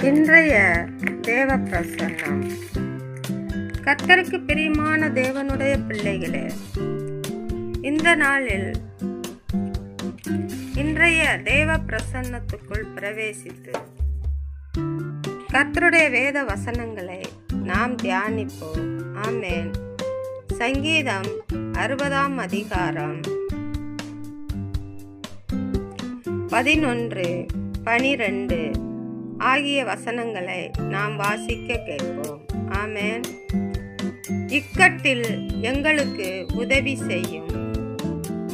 இன்றைய தேவ பிரசன்னம். கர்த்தருக்கு பிரியமான தேவனுடைய பிள்ளைகளே, இந்த நாளில் இன்றைய தேவ பிரசன்னத்துக்குள் பிரவேசித்து கர்த்தருடைய வேத வசனங்களை நாம் தியானிப்போம். ஆமென். சங்கீதம் 60 அதிகாரம் 11, 12 ஆகிய வசனங்களை நாம் வாசிக்க கேட்போம். ஆமென். இக்கட்டில் எங்களுக்கு உதவி செய்யும்.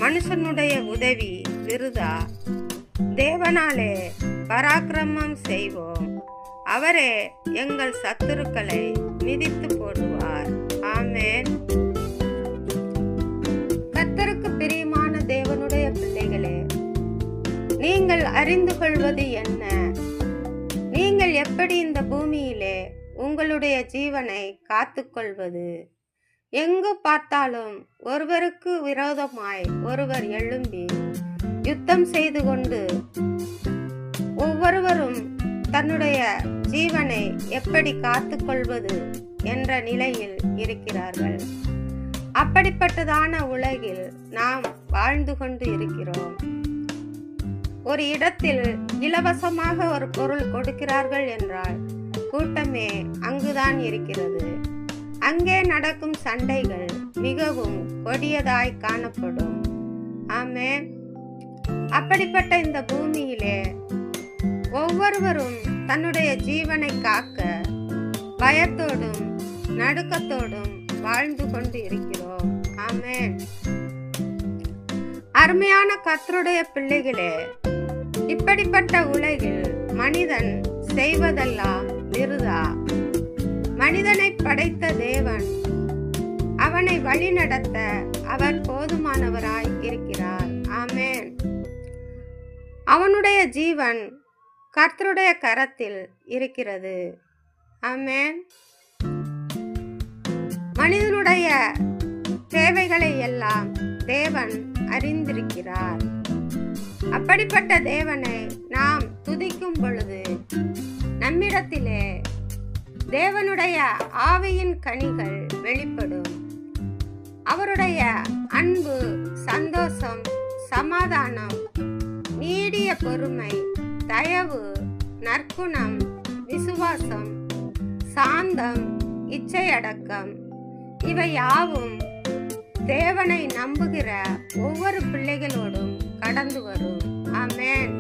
மனுஷனுடைய உதவி விருதா. தேவனாலே பராக்கிரமம் செய்வோம். அவரே எங்கள் சத்துருக்களை மிதித்து போடுவார். ஆமென். கர்த்தருக்கு பிரியமான தேவனுடைய பிள்ளைகளே, நீங்கள் அறிந்து கொள்வது என்ன? நீங்கள் எப்படி இந்த பூமியிலே உங்களுடைய ஜீவனை காத்துக்கொள்வது? எங்கு பார்த்தாலும் ஒருவருக்கு விரோதமாய் ஒருவர் எழும்பி யுத்தம் செய்து கொண்டு ஒவ்வொருவரும் தன்னுடைய ஜீவனை எப்படி காத்துக்கொள்வது என்ற நிலையில் இருக்கிறார்கள். அப்படிப்பட்டதான உலகில் நாம் வாழ்ந்து கொண்டு இருக்கிறோம். ஒரு இடத்தில் இலவசமாக ஒரு பொருள் கொடுக்கிறார்கள் என்றால் கூட்டமே அங்குதான் இருக்கிறது. அங்கே நடக்கும் சண்டைகள் மிகவும் கொடியதாய் காணப்படும். ஆமென். அப்படிப்பட்ட இந்த பூமியிலே ஒவ்வொருவரும் தன்னுடைய ஜீவனை காக்க பயத்தோடும் நடுக்கத்தோடும் வாழ்ந்து கொண்டு இருக்கிறோம். ஆமென். அருமையான கர்த்தருடைய பிள்ளைகளே, இப்படிப்பட்ட உலகில் மனிதன் செய்வதெல்லாம் விருதா. மனிதனை படைத்த தேவன் அவனை வழிநடத்த அவர் போதுமானவராய் இருக்கிறார். ஆமென். அவனுடைய ஜீவன் கர்த்தருடைய கரத்தில் இருக்கிறது. ஆமென். மனிதனுடைய தேவைகளை எல்லாம் தேவன் அறிந்திருக்கிறார். அப்படிப்பட்ட தேவனை நாம் துதிக்கும் பொழுது நம்மிடத்திலே தேவனுடைய ஆவியின் கனிகள் வெளிப்படும். அவருடைய அன்பு, சந்தோஷம், சமாதானம், நீடிய பொறுமை, தயவு, நற்குணம், விசுவாசம், சாந்தம், இச்சையடக்கம் இவை யாவும் தேவனை நம்புகிற ஒவ்வொரு பிள்ளைகளோடும் கடந்து வரும். ஆமென்.